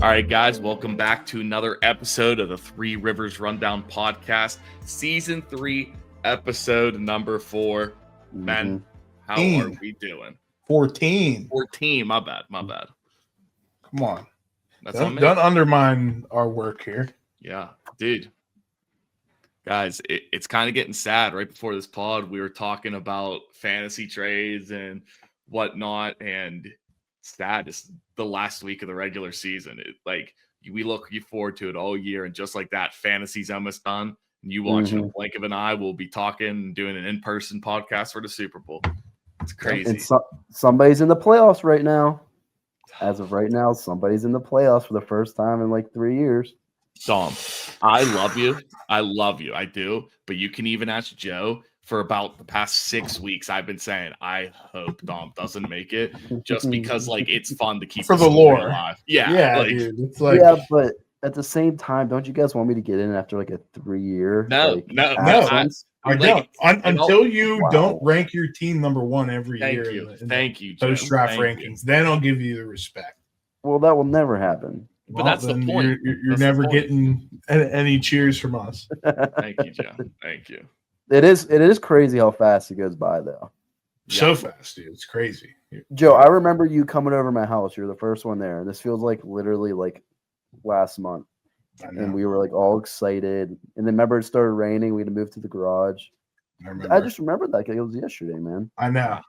All right, guys, welcome back to another episode of the Three Rivers Rundown Podcast, Season 3, Episode number 4. Ben, how are we doing? 14. 14, my bad. Come on. Don't undermine our work here. Yeah, dude. Guys, it's kind of getting sad. Right before this pod, we were talking about fantasy trades and whatnot, and sad. It's the last week of the regular season. We look forward to it all year, and just like that, fantasy's almost done. And you watch in a blink of an eye, we'll be talking and doing an in-person podcast for the Super Bowl. It's crazy. And somebody's in the playoffs right now. As of right now, somebody's in the playoffs for the first time in like 3 years. Dom, I love you. I do. But you can even ask Joe. For about the past 6 weeks, I've been saying, I hope Dom doesn't make it, just because it's fun to keep for the lore alive. Yeah, dude. It's but at the same time, don't you guys want me to get in after like a 3 year? No. I don't. Until you don't rank your team number one every year. Thank you. Post draft rankings. Then I'll give you the respect. Well, that will never happen. But that's the point. You're never getting any cheers from us. Thank you, Joe. Thank you. It is crazy how fast it goes by, though. So fast, dude. It's crazy. Joe, I remember you coming over to my house. You're the first one there. This feels like literally like last month. And we were like all excited. And then remember it started raining. We had to move to the garage. I just remembered that. It was yesterday, man. I know.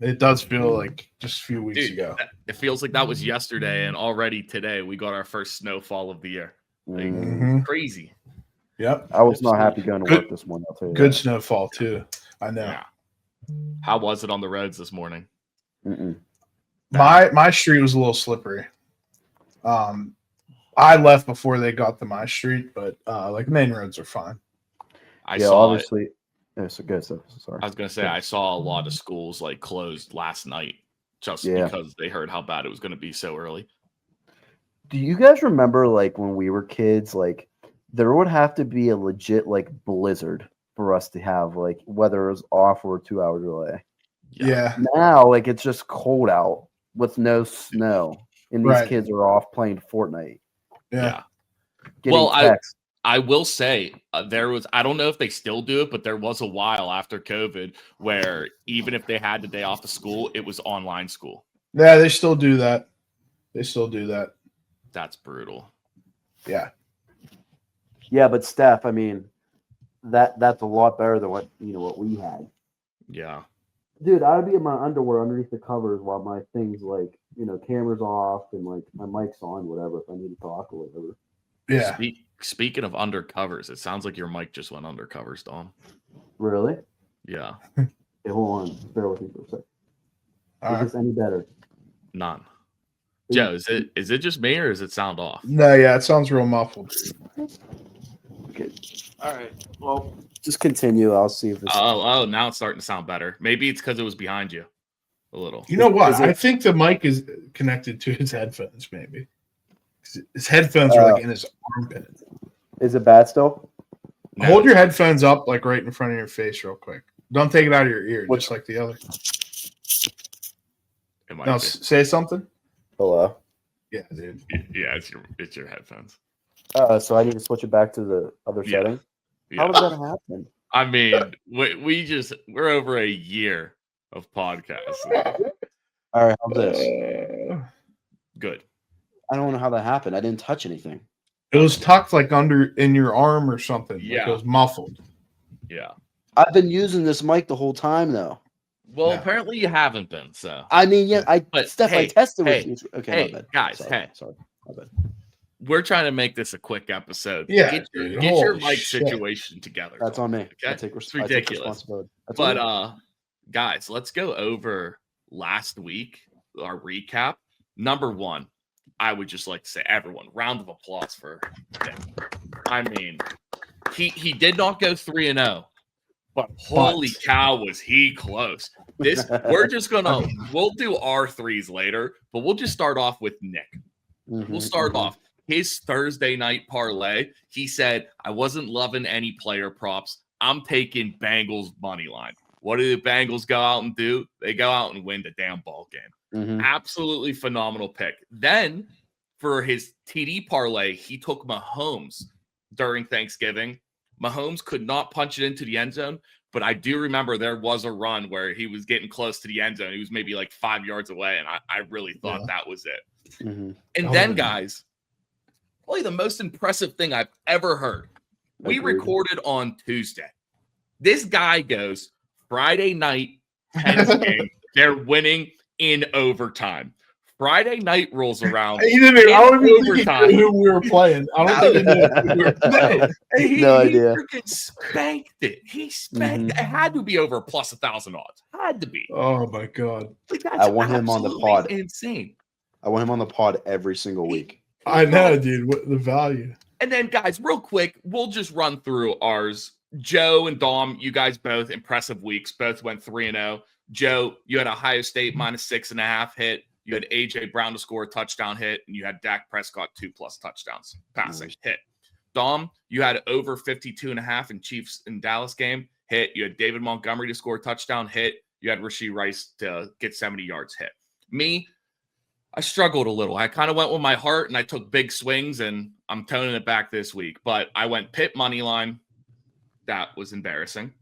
It does feel like just a few weeks ago. It feels like that was yesterday, and already today we got our first snowfall of the year. Crazy. Yep. I was not happy going to work this morning. I'll tell you good that. snowfall too. I know. Yeah. How was it on the roads this morning? My street was a little slippery. I left before they got to my street, but like main roads are fine. Obviously. So good. So sorry. I was gonna say I saw a lot of schools closed last night just because they heard how bad it was going to be so early. Do you guys remember when we were kids? There would have to be a legit blizzard for us to have whether it was off or a 2 hour delay. Yeah. Now it's just cold out with no snow, and these kids are off playing Fortnite. Yeah. Well, I will say there was, I don't know if they still do it, but there was a while after COVID where even if they had the day off of school, it was online school. Yeah, they still do that. That's brutal. Yeah. Yeah, but Steph, I mean, that's a lot better than what we had. Yeah. Dude, I would be in my underwear underneath the covers while my things camera's off and my mic's on, whatever, if I need to talk or whatever. Yeah. Speaking of undercovers, it sounds like your mic just went undercovers, Dom. Really? Yeah. Hey, hold on. Bear with me for a second. Is this any better? None. Joe, is it just me or does it sound off? No, yeah, it sounds real muffled. Okay. All right. Well, just continue. I'll see if it's. Oh, now it's starting to sound better. Maybe it's because it was behind you a little. You know what? I think the mic is connected to his headphones, maybe. His headphones are in his armpit. Is it bad still? No. Hold your headphones up right in front of your face real quick. Don't take it out of your ear, just like the other. Now say something. Hello. Yeah, dude. Yeah, it's your headphones. So I need to switch it back to the other setting. Yeah. How does that happen? I mean, we're over a year of podcasting. All right, how's this? Good. I don't know how that happened. I didn't touch anything. It was tucked under in your arm or something. Yeah. It was muffled. Yeah. I've been using this mic the whole time though. Well, apparently you haven't been. So I mean, I tested with you. Okay, my bad. Guys, sorry, my bad. We're trying to make this a quick episode. Yeah, get your mic situation together. That's on me. Okay, I take it's ridiculous. But guys, let's go over last week. Our recap. Number one, I would just like to say, everyone, round of applause for him. I mean, he did not go 3-0. But holy cow, was he close. We'll do our threes later, but we'll just start off with Nick. We'll start off his Thursday night parlay. He said, I wasn't loving any player props. I'm taking Bengals money line. What do the Bengals go out and do? They go out and win the damn ball game. Absolutely phenomenal pick. Then for his TD parlay, he took Mahomes during Thanksgiving. Mahomes could not punch it into the end zone, but I do remember there was a run where he was getting close to the end zone. He was maybe like 5 yards away, and I really thought that was it. Mm-hmm. And then, guys, probably the most impressive thing I've ever heard. We recorded on Tuesday. This guy goes Friday night, Pens game. They're winning in overtime. Friday night rolls around. I don't even think he knew who we were playing. I don't think he knew who we were playing. He idea. Freaking spanked it. He spanked it. It had to be over plus 1,000 odds. Had to be. Oh my god! I want him on the pod. Insane. I want him on the pod every single week. I know, dude. What the value? And then, guys, real quick, we'll just run through ours. Joe and Dom, you guys both impressive weeks. Both went 3-0. Joe, you had Ohio State -6.5 hit. You had A.J. Brown to score a touchdown hit, and you had Dak Prescott 2+ touchdowns passing hit. Dom, you had over 52.5 in Chiefs and Dallas game hit. You had David Montgomery to score a touchdown hit. You had Rashee Rice to get 70 yards hit. Me, I struggled a little. I kind of went with my heart, and I took big swings, and I'm toning it back this week. But I went Pitt money line. That was embarrassing.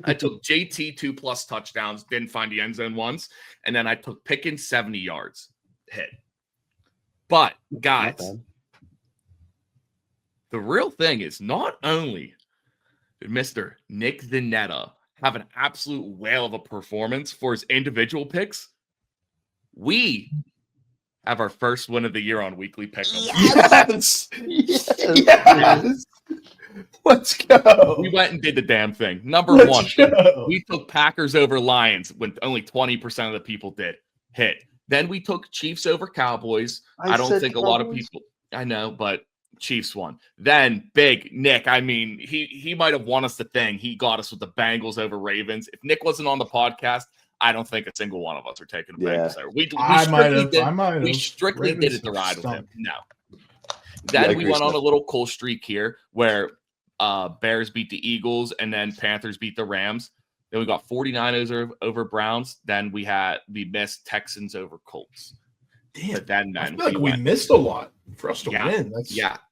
I took JT 2+ touchdowns, didn't find the end zone once. And then I took Pickens 70 yards hit. But, guys, the real thing is not only did Mr. Nick Zanetta have an absolute whale of a performance for his individual picks, we have our first win of the year on Weekly Pick'em. Yes! Yes! Let's go. We went and did the damn thing. Number one, we took Packers over Lions when only 20% of the people did hit. Then we took Chiefs over Cowboys. I don't think a lot of people, I know, but Chiefs won. Then big Nick, I mean, he might have won us the thing. He got us with the Bengals over Ravens. If Nick wasn't on the podcast, I don't think a single one of us are taking the Bengals there. We strictly did it to ride with him. No. Then we went on a little cool streak here where Bears beat the Eagles and then Panthers beat the Rams. Then we got 49ers over Browns. Then we missed Texans over Colts. Damn. But then I feel like we missed a lot for us to win.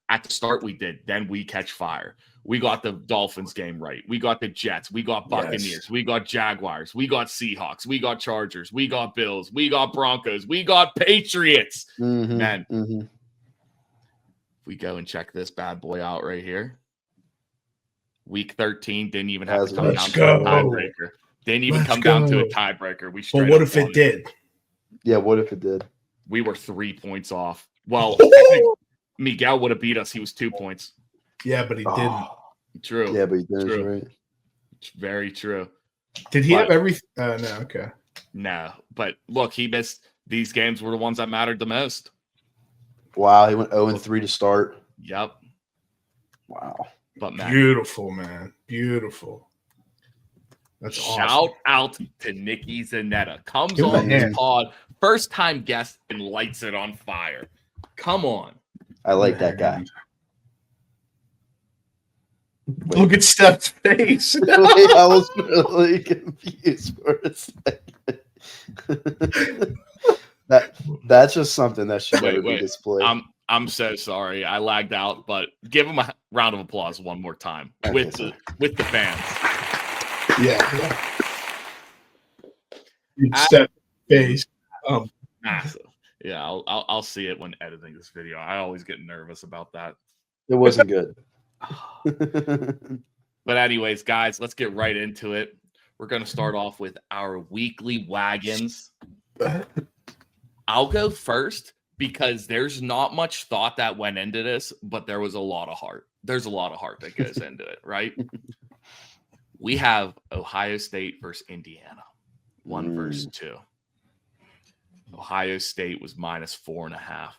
At the start we did. Then we catch fire. We got the Dolphins game right. We got the Jets. We got Buccaneers. Yes. We got Jaguars. We got Seahawks. We got Chargers. We got Bills. We got Broncos. We got Patriots. Man, we go and check this bad boy out right here. Week 13 didn't even have to come down to a tiebreaker. Didn't even come down to a tiebreaker. But what if it did? Yeah, what if it did? We were 3 points off. Well, I think Miguel would have beat us. He was 2 points. Yeah, but he didn't. True. Yeah, but he did. Right. Very true. Did he have everything? No, okay. No, but look, he missed. These games were the ones that mattered the most. Wow, he went 0-3 to start. Yep. Wow. But man, beautiful, man. Beautiful. That's awesome. Shout out to Nicky Zanetta. Comes on this pod, first time guest, and lights it on fire. Come on. I like that guy. Look at Steph's face. I was really confused for a second. That's just something that should never be displayed. I'm so sorry. I lagged out, but give him a round of applause one more time with the fans. Yeah. Steph's face. Massive. Yeah, I'll see it when editing this video. I always get nervous about that. It wasn't good. But anyways, guys, let's get right into it. We're going to start off with our weekly wagons. I'll go first because there's not much thought that went into this, but there was a lot of heart. There's a lot of heart that goes into it, right? We have Ohio State versus Indiana, 1 versus 2. Ohio State was -4.5.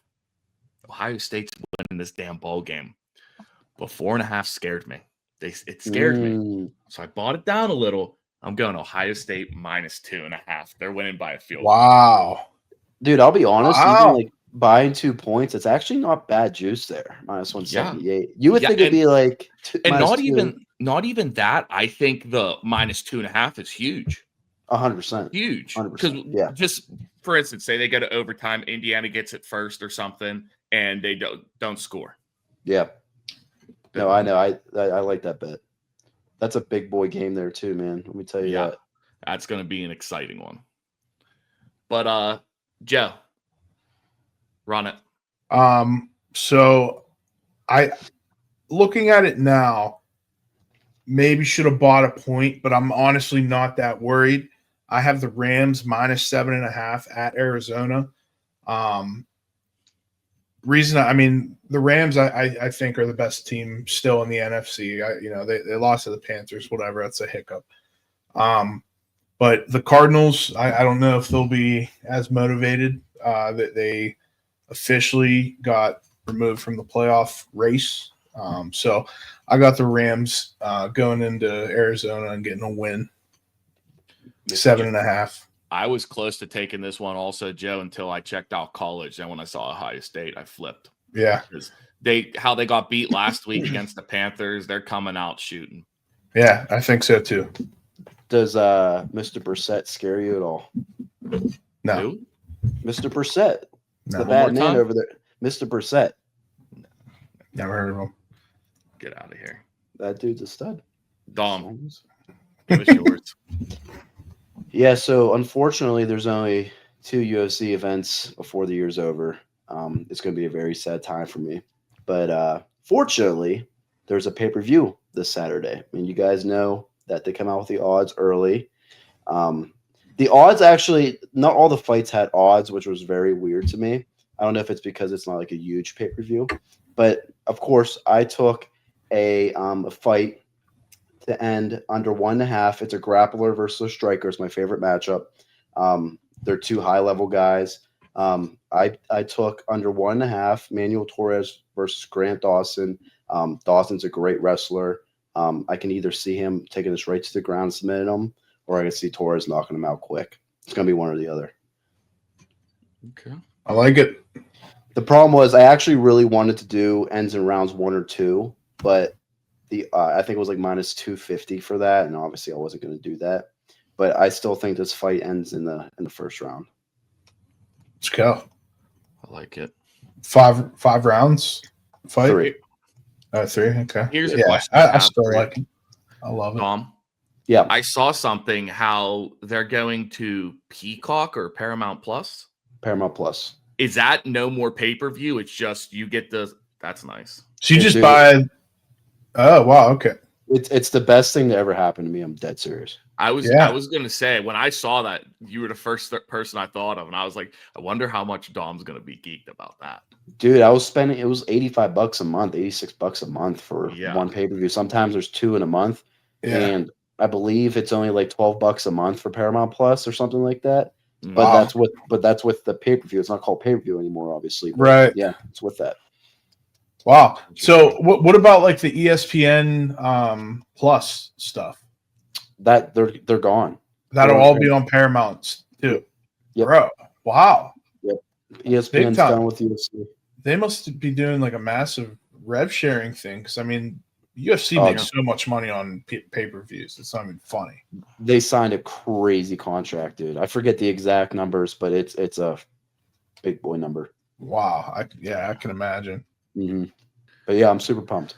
Ohio State's winning this damn ball game, but 4.5 scared me. It scared me, so I bought it down a little. I'm going Ohio State -2.5. They're winning by a field. Wow, dude! I'll be honest. Even like buying 2 points, it's actually not bad juice there. -178. Yeah. You would think it'd be like, and not even that. I think the -2.5 is huge. 100%. Huge. Because just for instance, say they go to overtime, Indiana gets it first or something, and they don't score. Yeah. No, I know. I like that bet. That's a big boy game there too, man. Let me tell you that. That's going to be an exciting one. But Joe, run it. So I looking at it now, maybe should have bought a point, but I'm honestly not that worried. I have the Rams -7.5 at Arizona. The Rams, I think, are the best team still in the NFC. They lost to the Panthers, whatever. That's a hiccup. But the Cardinals, I don't know if they'll be as motivated. That they officially got removed from the playoff race. So I got the Rams going into Arizona and getting a win. 7.5. I was close to taking this one also, Joe, until I checked out college. And when I saw Ohio State, I flipped. Yeah. Because how they got beat last week against the Panthers, they're coming out shooting. Yeah, I think so too. Does Mr. Brissett scare you at all? No. Who? Mr. Brissett. No. The bad man over there. Mr. Brissett. Never heard of him. Get out of here. That dude's a stud. Dom, give us yours. Yeah, so unfortunately, there's only 2 UFC events before the year's over. It's going to be a very sad time for me. But fortunately, there's a pay-per-view this Saturday. I mean, you guys know that they come out with the odds early. The odds actually, not all the fights had odds, which was very weird to me. I don't know if it's because it's not like a huge pay-per-view. But, of course, I took a fight to end under 1.5. It's a grappler versus a striker. It's my favorite matchup. They're 2 high-level guys. I took under 1.5, Manuel Torres versus Grant Dawson. Dawson's a great wrestler. I can either see him taking this right to the ground and submitting him, or I can see Torres knocking him out quick. It's going to be one or the other. Okay. I like it. The problem was I actually really wanted to do ends in rounds 1 or 2, but I think it was like -250 for that, and obviously I wasn't going to do that. But I still think this fight ends in the first round. Let's go. I like it. 5 rounds fight? 3. 3. Okay. Here's a question. I still like it. I love it. Dom, Yeah. I saw something how they're going to Peacock or Paramount Plus. Paramount Plus. Is that no more pay-per-view? It's just you get the – that's nice. So you just Dude. buy – oh, wow. Okay. It's the best thing to ever happen to me. I'm dead serious. I was going to say, when I saw that, you were the first person I thought of, and I was like, I wonder how much Dom's going to be geeked about that. Dude, I was spending – it was $85 a month, $86 a month for one pay-per-view. Sometimes there's 2 in a month, and I believe it's only like $12 a month for Paramount Plus or something like that. Wow. But that's with the pay-per-view. It's not called pay-per-view anymore, obviously. But Right. Yeah, it's with that. Wow. So what about like the ESPN Plus stuff? That they're gone. That'll all be on Paramount too. Yep. Bro. Wow. Yep. ESPN's done with UFC. They must be doing like a massive rev sharing thing, because I mean, UFC makes so much money on pay-per-views. It's not even funny. They signed a crazy contract, dude. I forget the exact numbers, but it's a big boy number. Wow. I can imagine. Mm-hmm. But yeah, I'm super pumped.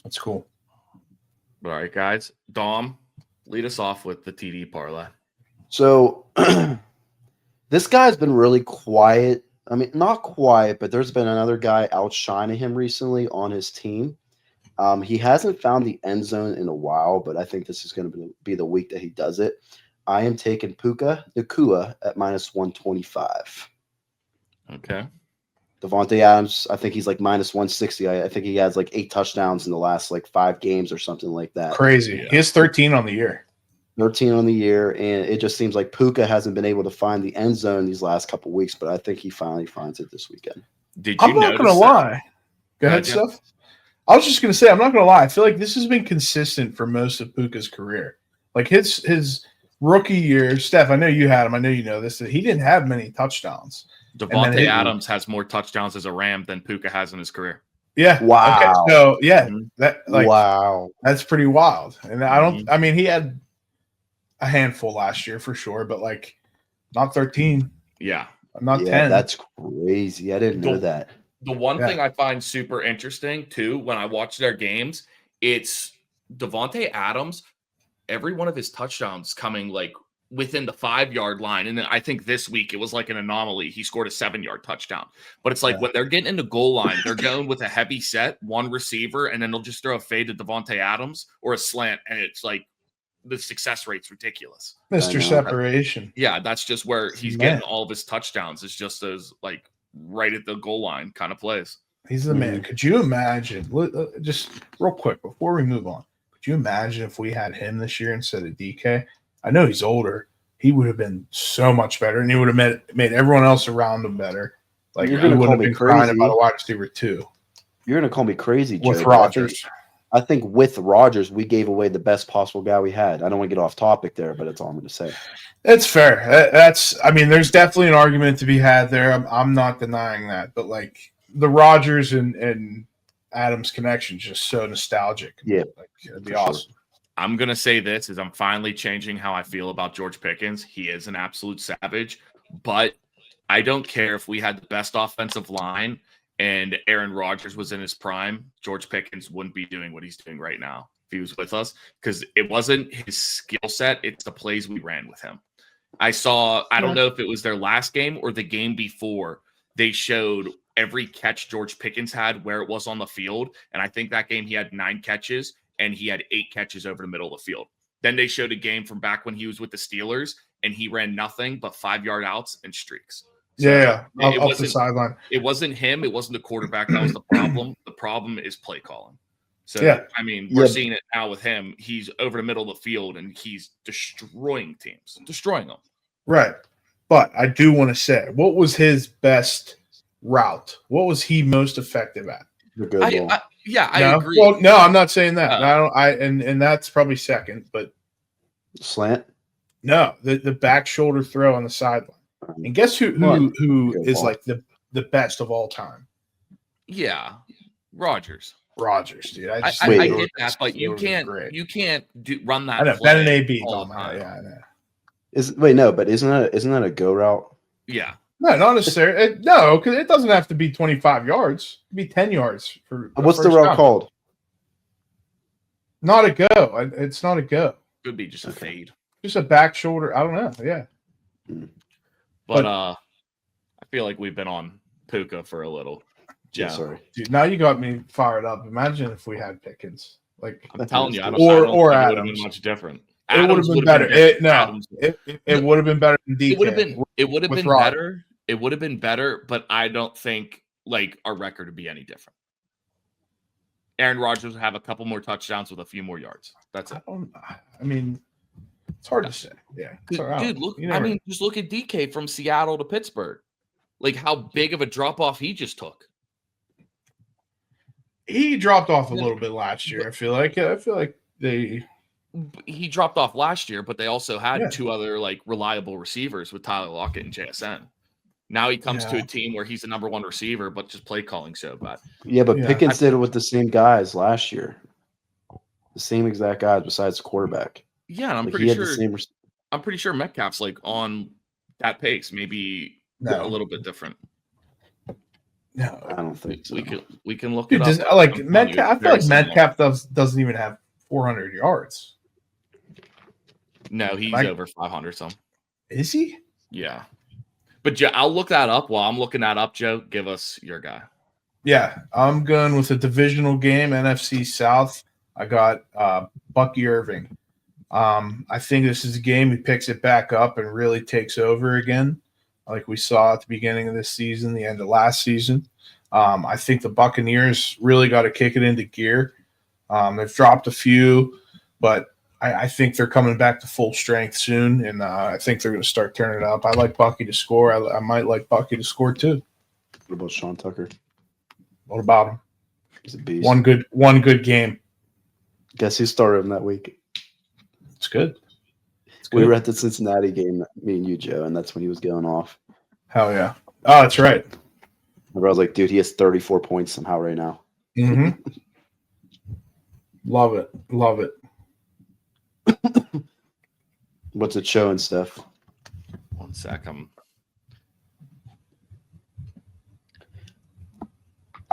That's cool. All right, guys. Dom, lead us off with the TD parlay. So this guy's been really quiet. I mean, not quiet, but there's been another guy outshining him recently on his team. He hasn't found the end zone in a while, but I think this is going to be the week that he does it. I am taking Puka Nacua at -125. Okay. Devontae Adams, I think he's like -160. I think he has like 8 touchdowns in the last like 5 games or something like that. Crazy. Yeah. He has 13 on the year. 13 on the year, and it just seems like Puka hasn't been able to find the end zone these last couple of weeks, but I think he finally finds it this weekend. I'm not going to lie. Go ahead, Steph. I was just going to say, I'm not going to lie. I feel like this has been consistent for most of Puka's career. Like his rookie year, Steph, I know you had him. I know you know this. He didn't have many touchdowns. Devontae Adams has more touchdowns as a Ram than Puka has in his career. Yeah. Wow. Okay. So yeah, wow, that's pretty wild. And I mean, he had a handful last year for sure, but like not 13. Yeah. Not 10. That's crazy. I didn't know that. The one thing I find super interesting too when I watch their games, it's Devontae Adams. Every one of his touchdowns coming like within the 5-yard line. And then I think this week it was like an anomaly. He scored a 7-yard touchdown. But it's like when they're getting into goal line, they're going with a heavy set, one receiver, and then they'll just throw a fade to Devontae Adams or a slant. And it's like the success rate's ridiculous. Mr. Separation. Yeah, that's just where he's getting all of his touchdowns. It's just those like right at the goal line kind of plays. He's the man. Could you imagine, just real quick before we move on, could you imagine if we had him this year instead of DK? I know he's older. He would have been so much better, and he would have made everyone else around him better. Like, you're going to call me crazy about a wide receiver too. You're going to call me crazy, Joe, with Rodgers. I think with Rodgers, we gave away the best possible guy we had. I don't want to get off topic there, but that's all I'm going to say. It's fair. I mean, there's definitely an argument to be had there. I'm not denying that, but like the Rodgers and Adams connection is just so nostalgic. Yeah, like, it'd be awesome. Sure. I'm going to say this is I'm finally changing how I feel about George Pickens. He is an absolute savage, but I don't care if we had the best offensive line and Aaron Rodgers was in his prime. George Pickens wouldn't be doing what he's doing right now if he was with us because it wasn't his skill set. It's the plays we ran with him. I don't know if it was their last game or the game before, they showed every catch George Pickens had, where it was on the field. And I think that game he had 9 catches. And he had 8 catches over the middle of the field. Then they showed a game from back when he was with the Steelers, and he ran nothing but 5-yard outs and streaks. So it off the sideline. It wasn't him. It wasn't the quarterback. That was the problem. The problem is play calling. So, I mean, we're seeing it now with him. He's over the middle of the field, and he's destroying teams, destroying them. Right. But I do want to say, what was his best route? What was he most effective at? I agree. Well, no, I'm not saying that. And that's probably second, but slant. No, the back shoulder throw on the sideline. And guess who is like the best of all time? Yeah, Rodgers, dude. I get that, but you can't run that. I know. Ben and AB. I know. But isn't that a go route? Yeah. No, not necessarily. No, because it doesn't have to be 25 yards. It could be 10 yards. What's the route called? Not a go. It's not a go. Could be just a fade. Just a back shoulder. I don't know. Yeah. But I feel like we've been on Puka for a little. Yeah, sorry. Dude, now you got me fired up. Imagine if we had Pickens. Like I'm telling you, I don't or think Adams. It would have been much different. It would have been better. It would have been better than DK. It would have been better. It would have been better, but I don't think like our record would be any different. Aaron Rodgers would have a couple more touchdowns with a few more yards. That's it. I mean, it's hard to say. Yeah, dude. Look, just look at DK from Seattle to Pittsburgh. Like how big of a drop off he just took. He dropped off a little bit last year. I feel like he dropped off last year, but they also had 2 other like reliable receivers with Tyler Lockett and JSN. Now he comes to a team where he's the number 1 receiver, but just play calling so bad. Yeah, but Pickens did it with the same guys last year. The same exact guys besides the quarterback. Yeah, and I'm pretty sure Metcalf's like on that pace, maybe a little bit different. No, I don't think so. We can look it up. Metcalf, I feel like Metcalf doesn't even have 400 yards. No, he's over 500 some. Is he? Yeah. But I'll look that up. While I'm looking that up, Joe, give us your guy. Yeah, I'm going with a divisional game, NFC South. I got Bucky Irving. I think this is a game he picks it back up and really takes over again, like we saw at the beginning of this season, the end of last season. I think the Buccaneers really got to kick it into gear. They've dropped a few, but I think they're coming back to full strength soon, and I think they're going to start turning it up. I like Bucky to score. I might like Bucky to score too. What about Sean Tucker? What about him? He's a beast. One good game. Guess who started him that week? It's good. We were at the Cincinnati game, me and you, Joe, and that's when he was going off. Hell yeah. Oh, that's right. I was like, dude, he has 34 points somehow right now. Mm-hmm. Love it. What's it showing, Steph? 1 sec.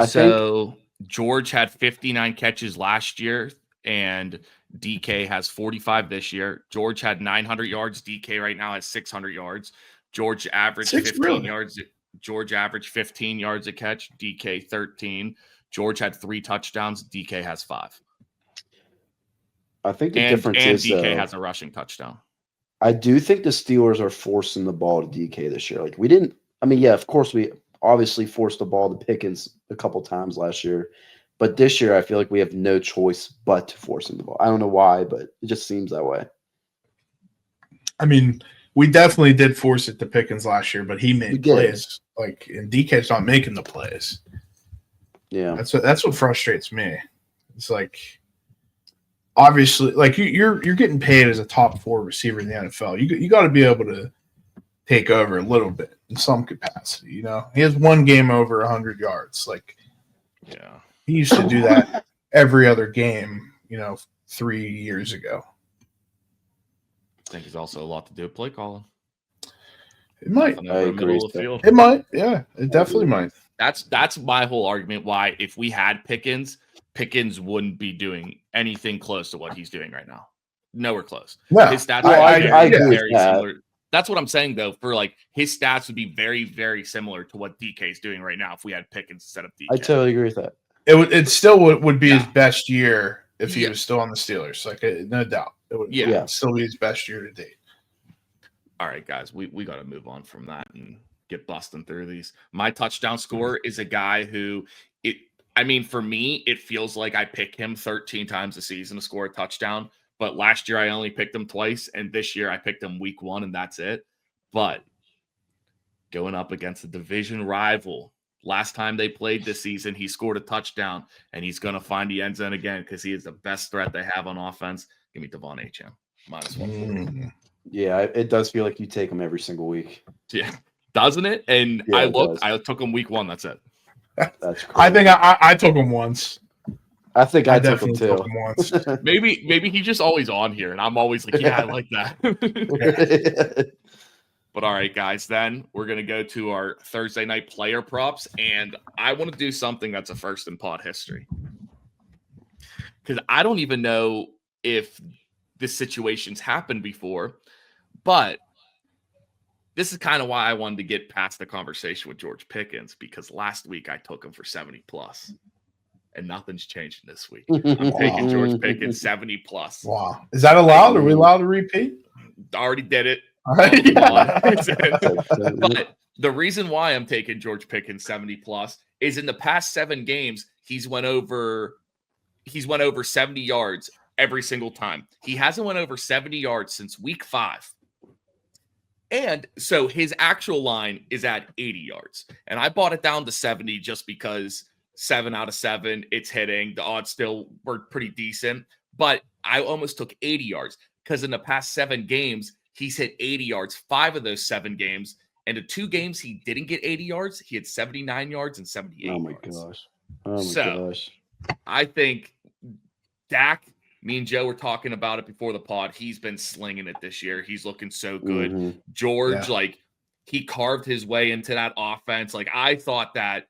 So George had 59 catches last year, and DK has 45 this year. George had 900 yards. DK right now has 600 yards. George averaged 15 yards. George averaged 15 yards a catch. DK 13. George had 3 touchdowns. DK has 5. I think the difference is DK has a rushing touchdown. I do think the Steelers are forcing the ball to DK this year. Like we didn't. I mean, yeah, of course we obviously forced the ball to Pickens a couple times last year, but this year I feel like we have no choice but to force him the ball. I don't know why, but it just seems that way. I mean, we definitely did force it to Pickens last year, but he made plays. Like, and DK's not making the plays. Yeah, that's what frustrates me. It's like, obviously, like you're getting paid as a top 4 receiver in the NFL. You got to be able to take over a little bit in some capacity. You know, he has one game over 100 yards. Like, yeah, he used to do that every other game. 3 years ago. I think it's also a lot to do with play calling. It might. It might. Yeah, it definitely might. That's my whole argument. Why, if we had Pickens wouldn't be doing anything close to what he's doing right now. Nowhere close. No, his stats I agree very similar. That's what I'm saying, though. For like his stats would be very, very similar to what DK is doing right now if we had Pickens instead of DK. I totally agree with that. It still would be his best year if he was still on the Steelers. Like, no doubt. It would still be his best year to date. All right, guys, we got to move on from that and get busting through these. My touchdown scorer is a guy who for me, it feels like I pick him 13 times a season to score a touchdown. But last year I only picked him twice, and this year I picked him week 1, and that's it. But going up against a division rival, last time they played this season, he scored a touchdown, and he's going to find the end zone again because he is the best threat they have on offense. Give me Devon Achane, -140. Yeah, it does feel like you take him every single week. Yeah, doesn't it? And I took him week 1. That's it. That's crazy. I think I took him once. I think I took him too. Once. maybe he's just always on here, and I'm always like, yeah, I like that. But all right, guys, then we're going to go to our Thursday night player props, and I want to do something that's a first in pod history. Because I don't even know if this situation's happened before, but this is kind of why I wanted to get past the conversation with George Pickens, because last week I took him for 70+, and nothing's changed this week. I'm taking George Pickens 70+. Wow. Is that allowed? Are we allowed to repeat? Already did it. But the reason why I'm taking George Pickens 70+ is in the past 7 games, he's went over 70 yards every single time. He hasn't went over 70 yards since week 5. And so his actual line is at 80 yards. And I bought it down to 70 just because 7 out of 7, it's hitting. The odds still were pretty decent. But I almost took 80 yards because in the past 7 games, he's hit 80 yards 5 of those 7 games. And the 2 games he didn't get 80 yards, he had 79 yards and 78 yards. Oh my gosh. I think Dak, me and Joe were talking about it before the pod. He's been slinging it this year. He's looking so good. Mm-hmm. George, he carved his way into that offense. Like, I thought that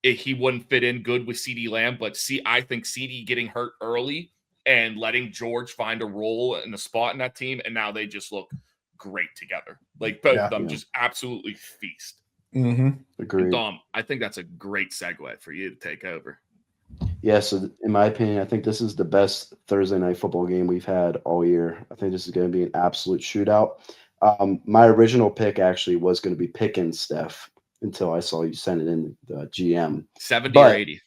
he wouldn't fit in good with CeeDee Lamb, but I think CeeDee getting hurt early and letting George find a role in the spot in that team, and now they just look great together. Like, both of them just absolutely feast. Mm-hmm. Agreed. Dom, I think that's a great segue for you to take over. Yeah, so in my opinion, I think this is the best Thursday night football game we've had all year. I think this is going to be an absolute shootout. My original pick actually was going to be Pickens, Steph, until I saw you send it in the GM. 70 or 80?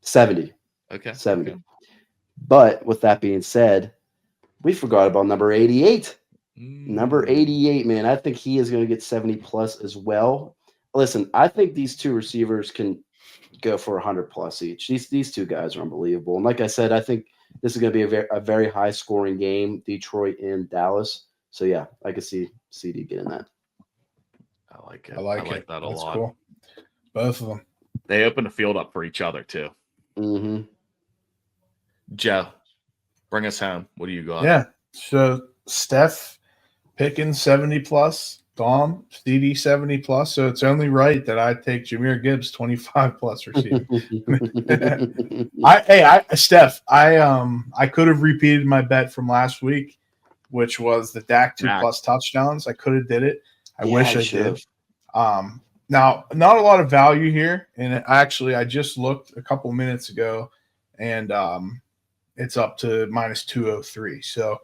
70. Okay. 70. Okay. But with that being said, we forgot about number 88. Number 88, man. I think he is going to get 70+ as well. Listen, I think these 2 receivers can go for 100+ each. These 2 guys are unbelievable. And like I said, I think this is going to be a very high scoring game, Detroit and Dallas. So yeah, I can see CD getting that. I like it. I like that a That's lot. Cool. Both of them. They open the field up for each other too. Mm-hmm. Joe, bring us home. What do you got? Yeah. So Steph Pickens 70+. Dom, CD 70 plus, so it's only right that I take Jahmyr Gibbs 25 plus receiving. Steph, I could have repeated my bet from last week, which was the Dak 2+ touchdowns. I could have did it. I wish I did. Now, not a lot of value here, and I just looked a couple minutes ago, and it's up to minus 203. So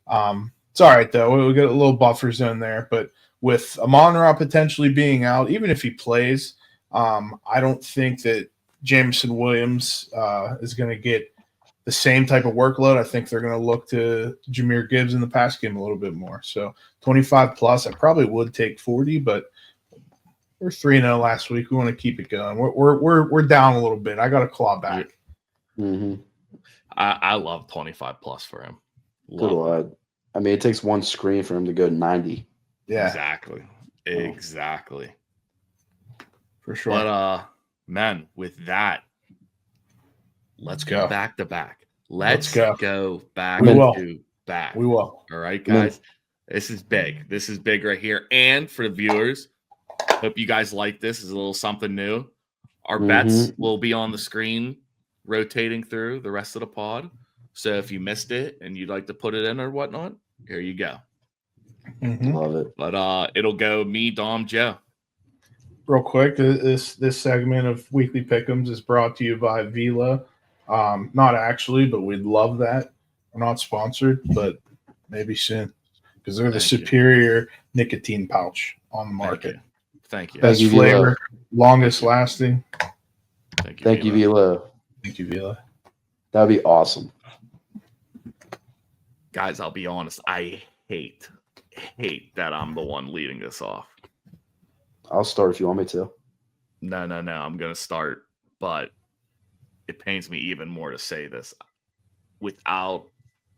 it's all right though. We got a little buffer zone there, but with Amon-Ra potentially being out, even if he plays, I don't think that Jameson Williams is going to get the same type of workload. I think they're going to look to Jahmyr Gibbs in the pass game a little bit more. So 25 plus, I probably would take 40, but we're 3-0 last week. We want to keep it going. We're down a little bit. I got to claw back. Mm-hmm. I love 25 plus for him. I mean, it takes one screen for him to go 90. Yeah, exactly. For sure. But man, with that, let's go back to back. Let's go back to back. We will. All right, guys. This is big. This is big right here. And for the viewers, hope you guys like this. It's a little something new. Our bets will be on the screen, rotating through the rest of the pod. So if you missed it and you'd like to put it in or whatnot, here you go. Love it. But it'll go me, Dom, Joe. Real quick, this segment of Weekly Pick'ems is brought to you by Vila. Not actually, but we'd love that. We're not sponsored, but maybe soon because they're the superior nicotine pouch on the market. Thank you. Best flavor, longest lasting. Thank you, Vila. Thank you, Vila. That would be awesome. Guys, I'll be honest. I hate that I'm the one leading this off. I'll start if you want me to. No. I'm going to start, but it pains me even more to say this. Without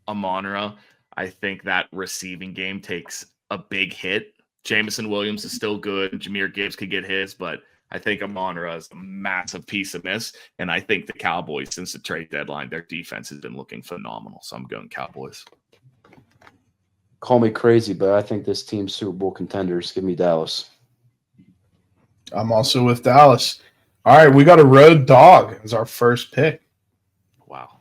Amon-Ra, I think that receiving game takes a big hit. Jameson Williams is still good. Jahmyr Gibbs could get his, but I think Amon-Ra is a massive piece of miss. And I think the Cowboys, since the trade deadline, their defense has been looking phenomenal. So I'm going Cowboys. Call me crazy, but I think this team's Super Bowl contenders. Give me Dallas. I'm also with Dallas. All right, we got a road dog as our first pick. Wow.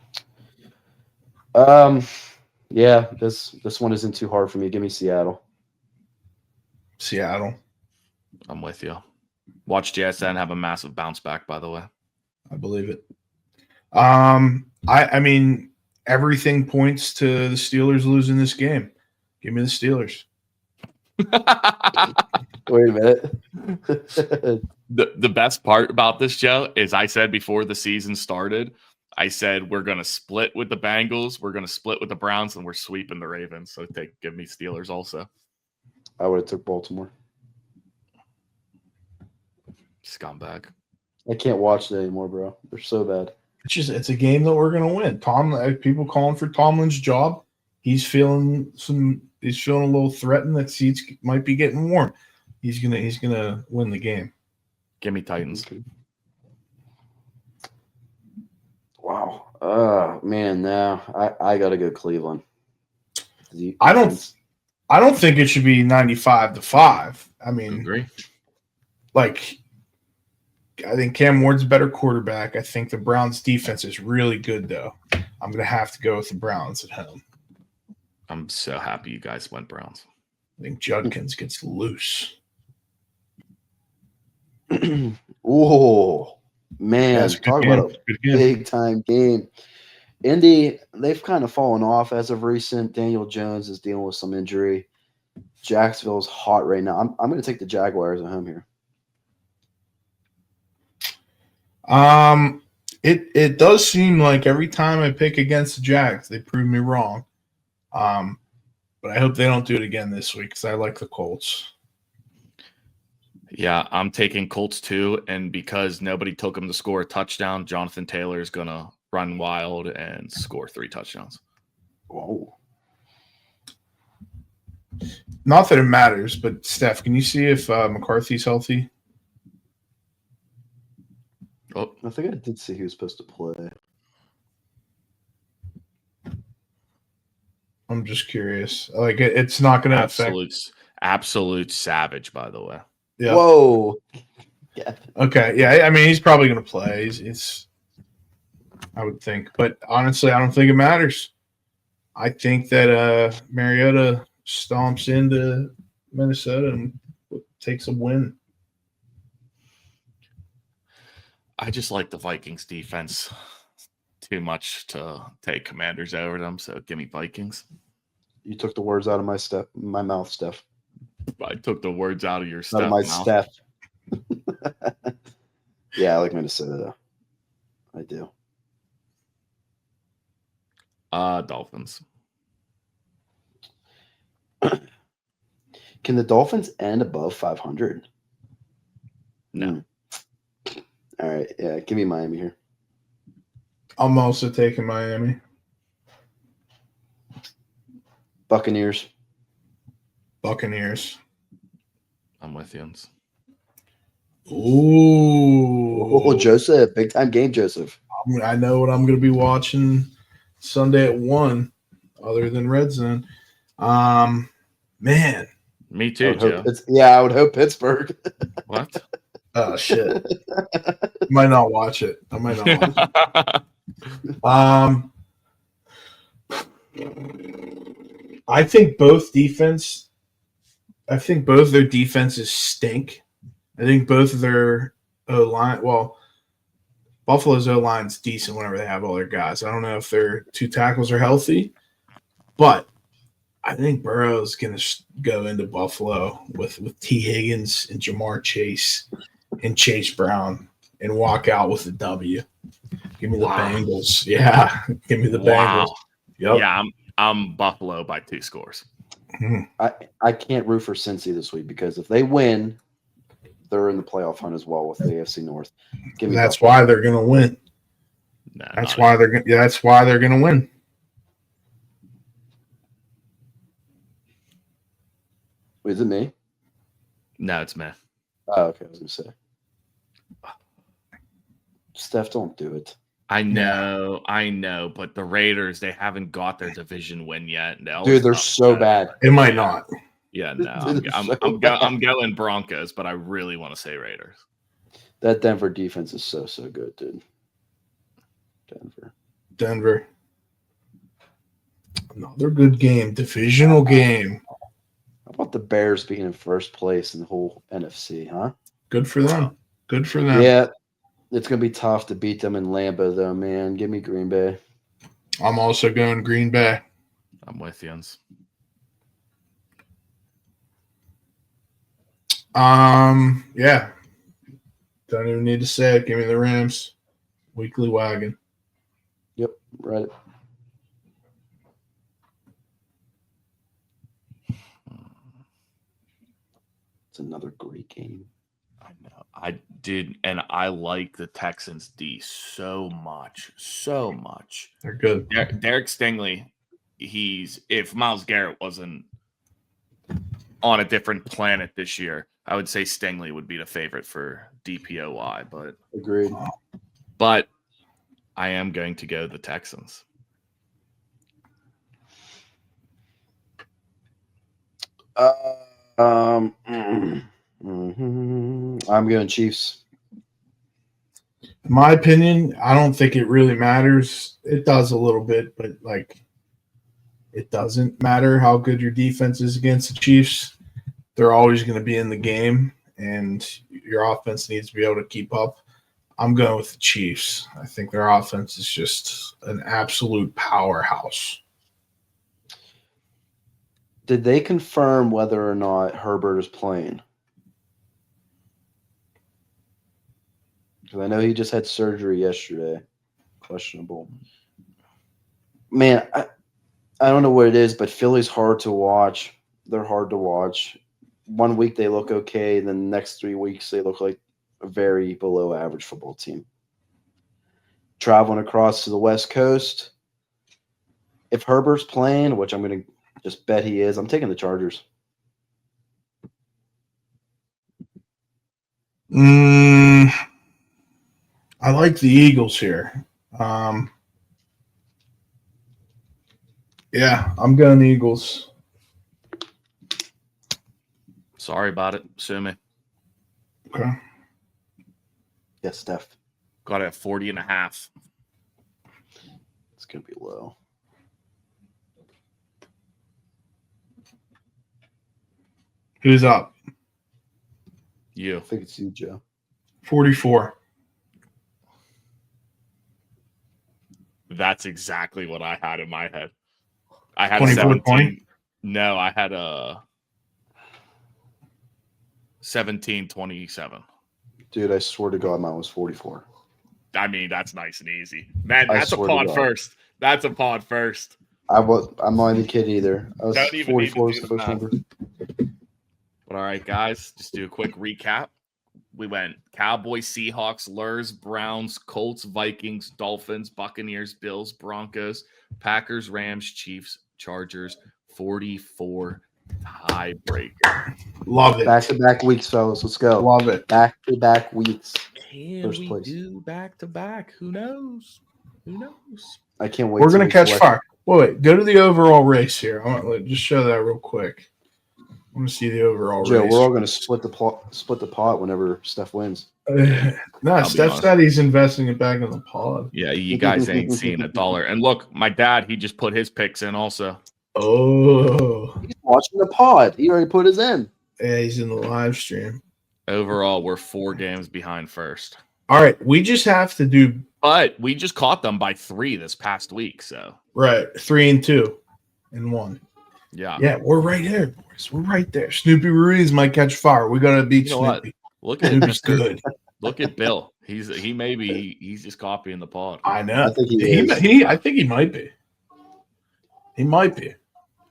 Yeah, this one isn't too hard for me. Give me Seattle. Seattle. I'm with you. Watch JSN have a massive bounce back, by the way. I believe it. I mean, everything points to the Steelers losing this game. Give me the Steelers. Wait a minute. The best part about this, Joe, is I said before the season started, I said we're going to split with the Bengals, we're going to split with the Browns, and we're sweeping the Ravens. So give me Steelers also. I would have took Baltimore. Scumbag. I can't watch it anymore, bro. They're so bad. It's a game that we're going to win. People calling for Tomlin's job. He's feeling a little threatened that seats might be getting warm. He's gonna win the game. Give me Titans. Wow. Man, now I gotta go Cleveland. I don't think it should be 95-5. I mean, agree. I think Cam Ward's a better quarterback. I think the Browns defense is really good though. I'm gonna have to go with the Browns at home. I'm so happy you guys went Browns. I think Judkins gets loose. Oh, man. Talk about a big-time game. Indy, they've kind of fallen off as of recent. Daniel Jones is dealing with some injury. Jacksonville's hot right now. I'm going to take the Jaguars at home here. It does seem like every time I pick against the Jags, they prove me wrong. But I hope they don't do it again this week because I like the Colts. Yeah, I'm taking Colts too, and because nobody took him to score a touchdown, Jonathan Taylor is going to run wild and score 3 touchdowns. Whoa. Not that it matters, but Steph, can you see if McCarthy's healthy? Oh, I think I did see he was supposed to play. I'm just curious. Like, it's not going to affect. Absolute savage, by the way. Yeah. Whoa. Yeah. Okay. Yeah. I mean, he's probably going to play. It's I would think, but honestly, I don't think it matters. I think that Mariota stomps into Minnesota and takes a win. I just like the Vikings defense too much to take Commanders over them, so give me Vikings. You took the words out of my mouth, Steph. I took the words out of your Out of my mouth. Steph. Yeah, I like Minnesota. I do. Dolphins. Can the Dolphins end above 500? No. All right. Yeah, give me Miami here. I'm also taking Miami. Buccaneers. Buccaneers. I'm with you. Ooh. Oh, Joseph. Big time game, Joseph. I know what I'm going to be watching Sunday at 1, other than Red Zone. Man. Me too, Joe. I would hope Pittsburgh. What? Oh, shit. Might not watch it. I might not watch it. I think both their defenses stink. I think both of their O-line, well, Buffalo's O-line's decent whenever they have all their guys. I don't know if their 2 tackles are healthy, but I think Burrow's going to go into Buffalo with T. Higgins and Jamar Chase and Chase Brown and walk out with a W. Give me the Bengals. Yeah, give me the Bengals. Yep. Yeah, I'm Buffalo by 2 scores. I can't root for Cincy this week because if they win, they're in the playoff hunt as well with the AFC North. That's why they're going to win. No, that's why they're going to win. Is it me? No, it's me. Oh, okay. I was going to say. Steph, don't do it. I know, but the Raiders, they haven't got their division win yet. Dude, they're so bad. It might not. Yeah, no, I'm going Broncos, but I really want to say Raiders. That Denver defense is so good, dude. Denver. Another good game, divisional game. How about the Bears being in first place in the whole NFC, huh? Good for them. Good for them. Yeah, it's going to be tough to beat them in Lambeau, though, man. Give me Green Bay. I'm also going Green Bay. I'm with you. Yeah. Don't even need to say it. Give me the Rams. Weekly wagon. Yep, right. It's another great game. I know. I did, and I like the Texans D so much. They're good. Derek Stingley, if Myles Garrett wasn't on a different planet this year, I would say Stingley would be the favorite for DPOY, but agreed. But I am going to go the Texans. I'm going Chiefs. In my opinion, I don't think it really matters. It does a little bit, but it doesn't matter how good your defense is against the Chiefs. They're always going to be in the game, and your offense needs to be able to keep up. I'm going with the Chiefs. I think their offense is just an absolute powerhouse. Did they confirm whether or not Herbert is playing? Because I know he just had surgery yesterday. Questionable. Man, I don't know what it is, but Philly's hard to watch. They're hard to watch. 1 week they look okay, then the next 3 weeks they look like a very below average football team. Traveling across to the West Coast. If Herbert's playing, which I'm going to just bet he is, I'm taking the Chargers. I like the Eagles here. Yeah, I'm going Eagles. Sorry about it. Sue me. Okay. Yes, Steph. Got it at 40.5. It's gonna be low. Who's up? You. I think it's you, Joe. 44. That's exactly what I had in my head. I had 24 17. point? No, I had a 17-27. Dude, I swear to God, mine was 44. I mean, that's nice and easy. Man, I that's a swear to pod God. first. That's a pod first. I'm not even kidding either. I was Don't even need to 44 do was the the first math. number. But all right, guys, just do a quick recap. We went Cowboys, Seahawks, Lurs, Browns, Colts, Vikings, Dolphins, Buccaneers, Bills, Broncos, Packers, Rams, Chiefs, Chargers, 44 tiebreaker. Love it. Back-to-back weeks, fellas. Let's go. Love it. Back-to-back weeks. Can First we place. do back to back? Who knows? Who knows? I can't wait. We're going to till catch we fire. Wait, go to the overall race here. I want to just show that real quick. I want to see the overall Joe, race. we're all going to split the pot whenever Steph wins. No, Steph said he's investing it back in the pod. Yeah, you guys ain't seen $1. And look, my dad, he just put his picks in also. Oh. He's watching the pod. He already put his in. Yeah, he's in the live stream. Overall, we're 4 games behind first. All right, we just have to do But we just caught them by 3 this past week, so. right 3 and 2 and 1. Yeah. Yeah, we're right there, boys. We're right there. Snoopy Ruiz might catch fire. We got to beat You know what? Snoopy. Look at Snoopy's good. Look at Bill. He's just copying the pod. I know. I think he is. I think he might be. He might be.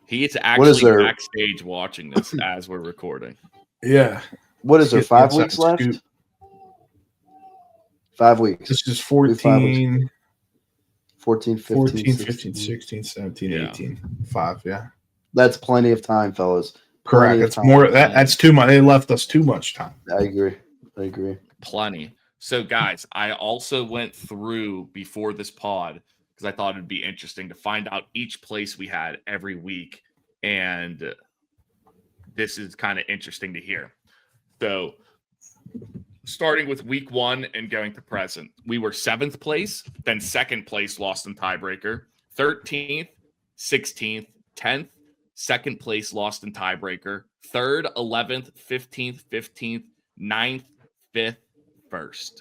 He is actually there? backstage watching this as we're recording. Yeah. What is there, Get 5 the weeks inside left? scoop. 5 weeks. This is 5 14, 14, 15, 14, 16. 15, 16, 17, Yeah. 18. 5, yeah. That's plenty of time, fellas. Correct. Plenty of It's time. more that's too much. They left us too much time. I agree. Plenty. So, guys, I also went through before this pod because I thought it'd be interesting to find out each place we had every week. And this is kind of interesting to hear. So, starting with week 1 and going to present, we were 7th place, then 2nd place lost in tiebreaker, 13th, 16th, 10th, 2nd place lost in tiebreaker, 3rd, 11th, 15th, 15th, 9th, 5th, 1st.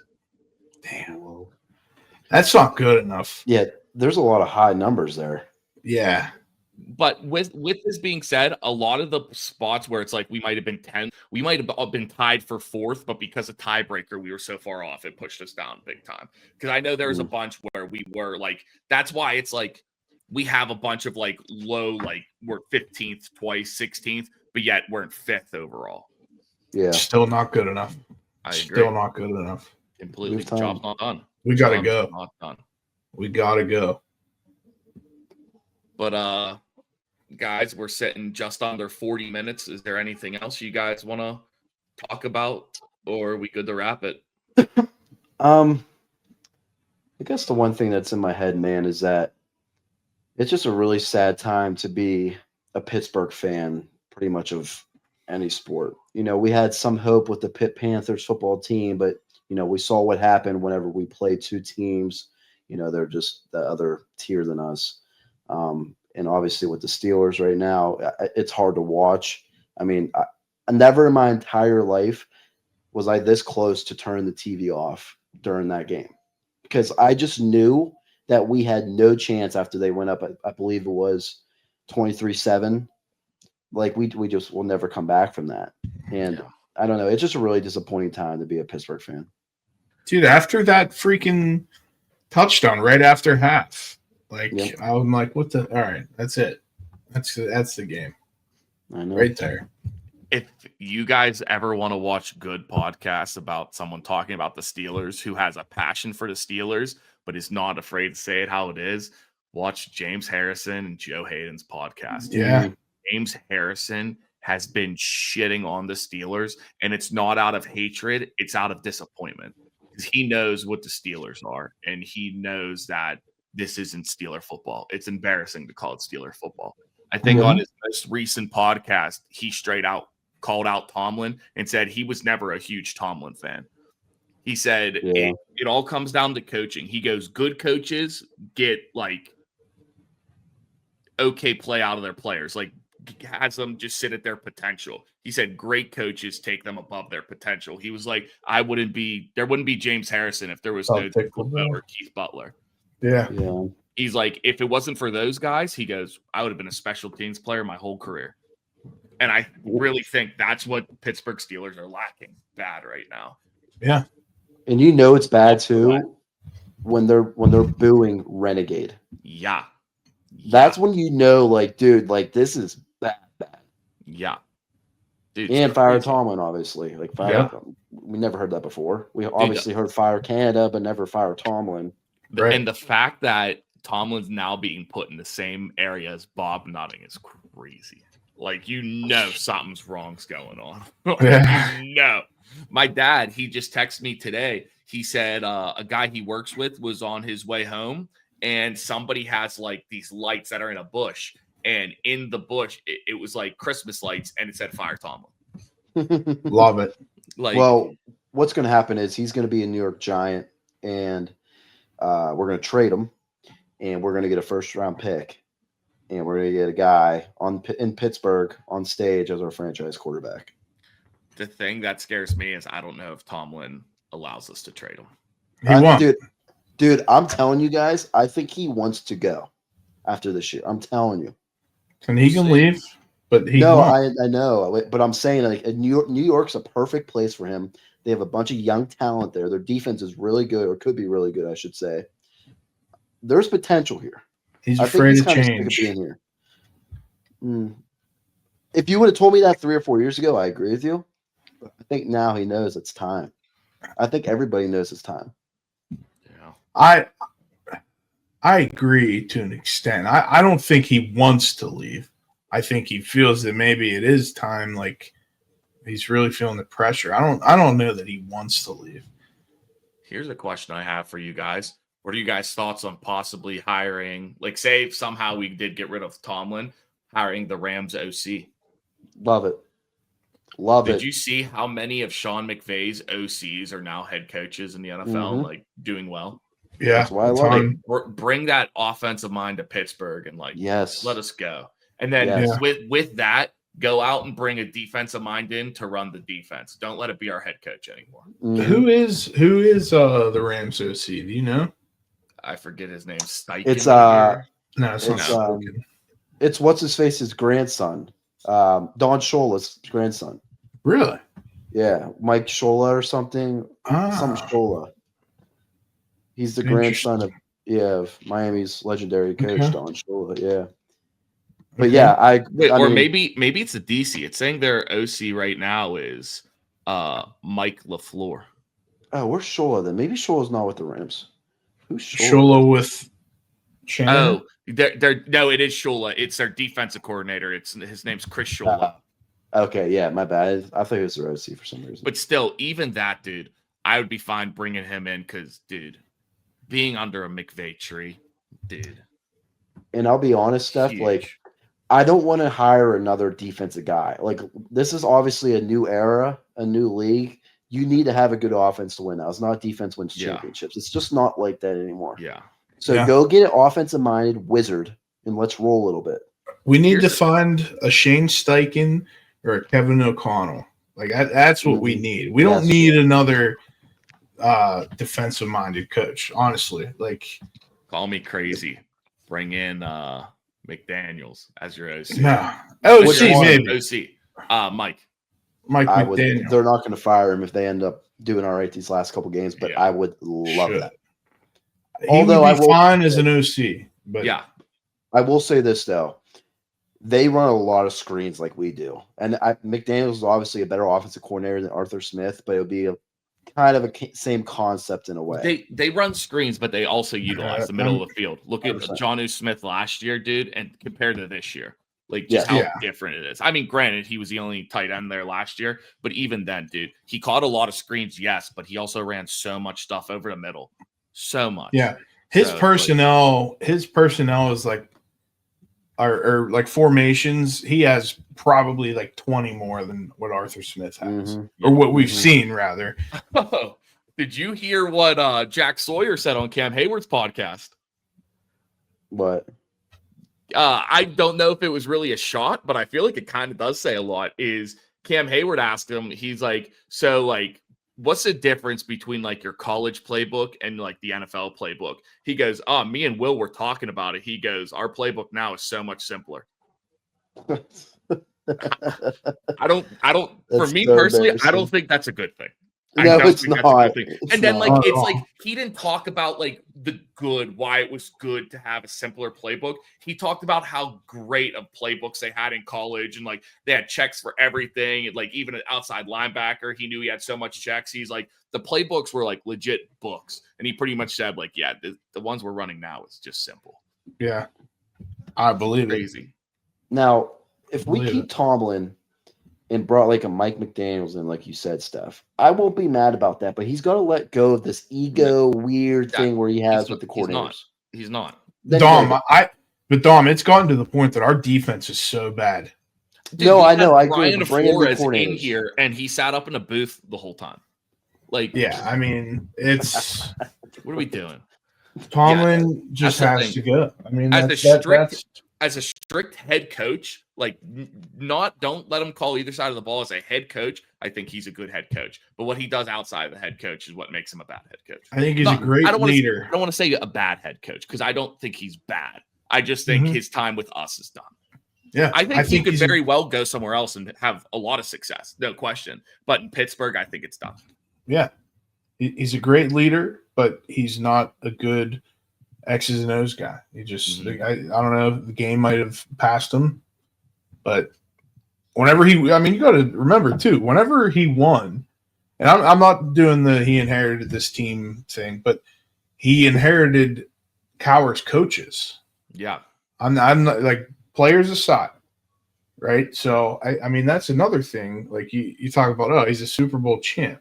Damn. Whoa. That's not good enough. Yeah, there's a lot of high numbers there. Yeah. But with this being said, a lot of the spots where it's like we might have been 10th, we might have been tied for 4th, but because of tiebreaker, we were so far off, it pushed us down big time. Because I know there was a bunch where we were like, that's why it's like we have a bunch of like low, like we're 15th twice, 16th, but yet we're in 5th overall. Yeah. Still not good enough. I agree. Still not good enough. Completely. Move time. Job's not done. We got to Job's go. Not done. We got to go. But guys, we're sitting just under 40 minutes. Is there anything else you guys want to talk about, or are we good to wrap it? I guess the one thing that's in my head, man, is that it's just a really sad time to be a Pittsburgh fan, pretty much of any sport. You know, we had some hope with the Pitt Panthers football team, but, you know, we saw what happened whenever we played 2 teams. You know, they're just the other tier than us. And obviously with the Steelers right now, it's hard to watch. I mean, I never in my entire life was I this close to turning the TV off during that game, because I just knew that we had no chance after they went up. I believe it was 23-7. Like we just will never come back from that. And I don't know. It's just a really disappointing time to be a Pittsburgh fan. Dude, after that freaking touchdown right after half, like I'm like, what the? All right, that's it. That's the game. I know. Right there. If you guys ever want to watch good podcasts about someone talking about the Steelers who has a passion for the Steelers but is not afraid to say it how it is, watch James Harrison and Joe Hayden's podcast. Yeah. James Harrison has been shitting on the Steelers, and it's not out of hatred, it's out of disappointment. Because he knows what the Steelers are, and he knows that this isn't Steeler football. It's embarrassing to call it Steeler football. I think on his most recent podcast, he straight out called out Tomlin and said he was never a huge Tomlin fan. He said it all comes down to coaching. He goes, good coaches get like okay play out of their players, like has them just sit at their potential. He said great coaches take them above their potential. He was like, there wouldn't be James Harrison if there was no or Keith Butler. Yeah. He's like, if it wasn't for those guys, he goes, I would have been a special teams player my whole career. And I really think that's what Pittsburgh Steelers are lacking bad right now. Yeah. And you know it's bad too when they're booing Renegade. Yeah. That's when you know, like, dude, like this is bad. Yeah. Dude, and fire Tomlin, obviously. Like fire we never heard that before. We obviously heard fire Canada, but never fire Tomlin. Right. And the fact that Tomlin's now being put in the same area as Bob Nutting is crazy. Like, you know something's wrong's going on. No. My dad, he just texted me today. He said a guy he works with was on his way home, and somebody has, like, these lights that are in a bush. And in the bush, it was, like, Christmas lights, and it said Fire Tomlin. Love it. Like, well, what's going to happen is he's going to be a New York Giant, and we're going to trade him, and we're going to get a first-round pick. And we're going to get a guy in Pittsburgh on stage as our franchise quarterback. The thing that scares me is I don't know if Tomlin allows us to trade him. He won't. Dude, I'm telling you guys, I think he wants to go after this year. I'm telling you. And he can leave, but he won't. I know. But I'm saying, like, New York's a perfect place for him. They have a bunch of young talent there. Their defense is really good, or could be really good, I should say. There's potential here. He's afraid to change. Here. If you would have told me that 3 or 4 years ago, I agree with you. But I think now he knows it's time. I think everybody knows it's time. Yeah. I agree to an extent. I don't think he wants to leave. I think he feels that maybe it is time. Like, he's really feeling the pressure. I don't know that he wants to leave. Here's a question I have for you guys. What are you guys' thoughts on possibly hiring, like, say if somehow we did get rid of Tomlin, hiring the Rams OC? Love it. Love it. Did you see how many of Sean McVay's OCs are now head coaches in the NFL, like, doing well? Yeah. That's why I love it. Bring that offensive mind to Pittsburgh and, like, let us go. And then with that, go out and bring a defensive mind in to run the defense. Don't let it be our head coach anymore. Who is the Rams OC? Do you know? I forget his name. Steichen. It's no, it's not. It's what's his face's grandson, Don Shula's grandson. Really? Yeah, Mike Shula or something. Some Shula. He's the grandson of Miami's legendary coach Don Shula. Yeah. But maybe it's a DC. It's saying their OC right now is Mike LaFleur. Oh, where's Shula then? Maybe Shula's not with the Rams. Who's Shula with Shannon? Oh, no, it is Shula. It's their defensive coordinator. His name's Chris Shula. Okay, yeah, my bad. I thought it was their OC for some reason. But still, even that dude, I would be fine bringing him in because, dude, being under a McVay tree, dude. And I'll be honest, Steph, like, I don't want to hire another defensive guy. Like, this is obviously a new era, a new league. You need to have a good offense to win now. It's not defense wins championships. It's just not like that anymore. Yeah. So go get an offensive-minded wizard, and let's roll a little bit. We need to find a Shane Steichen or a Kevin O'Connell. Like, that's what we need. We don't need another defensive-minded coach, honestly. Like, call me crazy. Bring in McDaniels as your OC. No. OC, maybe. OC. Mike McDaniel. They're not going to fire him if they end up doing all right these last couple games, but I would love that. Although I will fine as an OC, but I will say this though, they run a lot of screens like we do, and McDaniels is obviously a better offensive coordinator than Arthur Smith, but it would be a kind of a same concept in a way. They run screens, but they also utilize the middle of the field. Look at Jonnu Smith last year, dude, and compared to this year, like just how different it is. I mean, granted, he was the only tight end there last year, but even then, dude, he caught a lot of screens, yes, but he also ran so much stuff over the middle. So much. Yeah. His personnel is like or like formations, he has probably like 20 more than what Arthur Smith has, or what we've seen rather. Oh, did you hear what Jack Sawyer said on Cam Hayward's podcast? What? I don't know if it was really a shot, but I feel like it kind of does say a lot. Is Cam Hayward asked him, he's like, so like, what's the difference between like your college playbook and like the NFL playbook? He goes, oh, me and Will were talking about it. He goes, our playbook now is so much simpler. I don't, for me so personally, I don't think that's a good thing. No, it's not. And then, like, not. it's like he didn't talk about like the good, why it was good to have a simpler playbook. He talked about how great of playbooks they had in college, and like they had checks for everything. And like even an outside linebacker, he knew he had so much checks. He's like, the playbooks were like legit books, and he pretty much said like, yeah, the ones we're running now is just simple. Yeah, I believe Crazy. Now, if we keep Tomlin and brought like a Mike McDaniels in, like you said, Steph, I won't be mad about that, but he's got to let go of this ego weird thing where he has with the coordinators. He's not. Dom, it's gotten to the point that our defense is so bad. Dude, no, I know. I agree. Brian Flores in here, and he sat up in a booth the whole time. Like, yeah, I mean, it's what are we doing? Tomlin just has to go. I mean, as a strict head coach, like don't let him call either side of the ball. As a head coach, I think he's a good head coach. But what he does outside of the head coach is what makes him a bad head coach. I think he's a great leader. I don't want to say a bad head coach because I don't think he's bad. I just think his time with us is done. Yeah, I think he could very well go somewhere else and have a lot of success, no question. But in Pittsburgh, I think it's done. Yeah, he's a great leader, but he's not a good X's and O's guy. He just, I don't know, the game might have passed him, but whenever you got to remember too, whenever he won, and I'm not doing he inherited this team thing, but he inherited Cowher's coaches. Yeah. I'm not like players aside, right? So, I mean, that's another thing. Like you talk about, oh, he's a Super Bowl champ.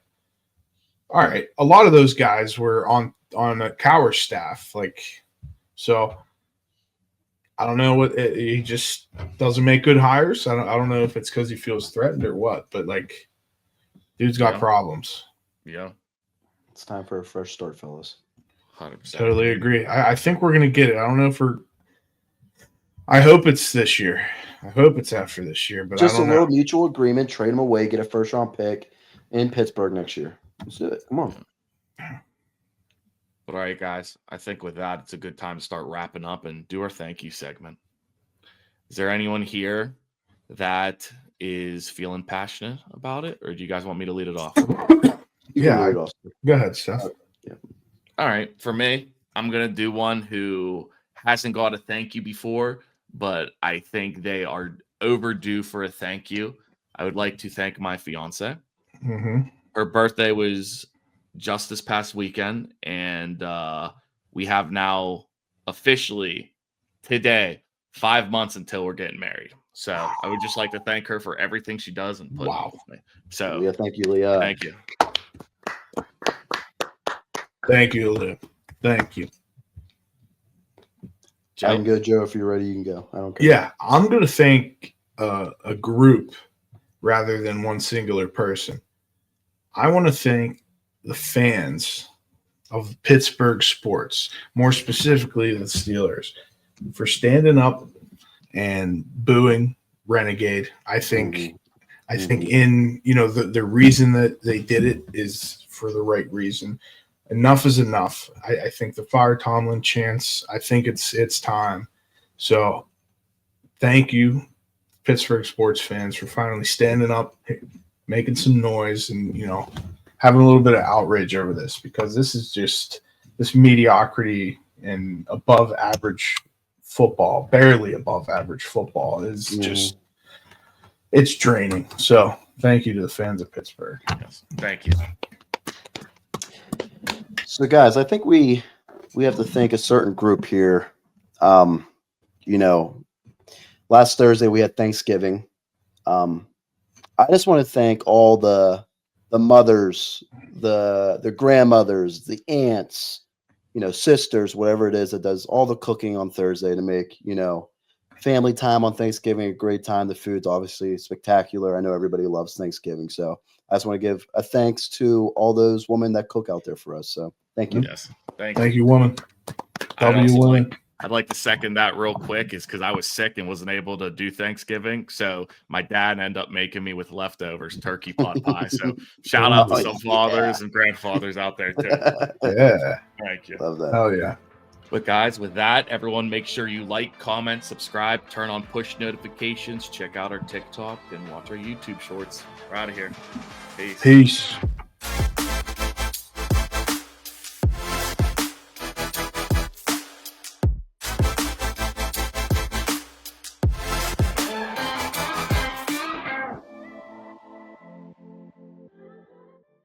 All right. A lot of those guys were on a Cowher staff. Like, so I don't know he just doesn't make good hires. I don't know if it's because he feels threatened or what, but like, dude's got problems. Yeah. It's time for a fresh start, fellas. 100%. Totally agree. I think we're going to get it. I don't know I hope it's this year. I hope it's after this year, but just I don't a little know. mutual agreement, trade him away, get a first-round pick in Pittsburgh next year. Let's do it. Come on. But all right, guys, I think with that, it's a good time to start wrapping up and do our thank you segment. Is there anyone here that is feeling passionate about it, or do you guys want me to lead it off? Yeah, go ahead, Steph. Yeah. All right, for me, I'm going to do one who hasn't got a thank you before, but I think they are overdue for a thank you. I would like to thank my fiance. Her birthday was just this past weekend, and we have now officially today 5 months until we're getting married. So I would just like to thank her for everything she does and put up with me. So Leah, thank you, Leah. Thank you. Thank you, Leah. Thank you. Joe? I can go, Joe. If you're ready, you can go. I don't care. Yeah, I'm going to thank a group rather than one singular person. I want to thank the fans of Pittsburgh sports, more specifically the Steelers, for standing up and booing Renegade. I think in the reason that they did it is for the right reason. Enough is enough. I think the fire Tomlin chance, I think it's time. So thank you, Pittsburgh sports fans, for finally standing up, making some noise, and having a little bit of outrage over this, because this is just this mediocrity and above average football, barely above average football is just it's draining. So thank you to the fans of Pittsburgh. Yes, thank you. So, guys, I think we have to thank a certain group here. Last Thursday we had Thanksgiving. I just want to thank all the mothers, the grandmothers, the aunts, sisters, whatever it is that does all the cooking on Thursday to make, family time on Thanksgiving, a great time. The food's obviously spectacular. I know everybody loves Thanksgiving, so I just want to give a thanks to all those women that cook out there for us. So thank you. Yes, thank you, woman. I'd like to second that real quick, is because I was sick and wasn't able to do Thanksgiving. So my dad ended up making me with leftovers, turkey pot pie. So shout out to some fathers and grandfathers out there too. Yeah. Thank you. Love that. Oh yeah. But guys, with that, everyone make sure you like, comment, subscribe, turn on push notifications, check out our TikTok, and watch our YouTube shorts. We're out of here. Peace. Peace.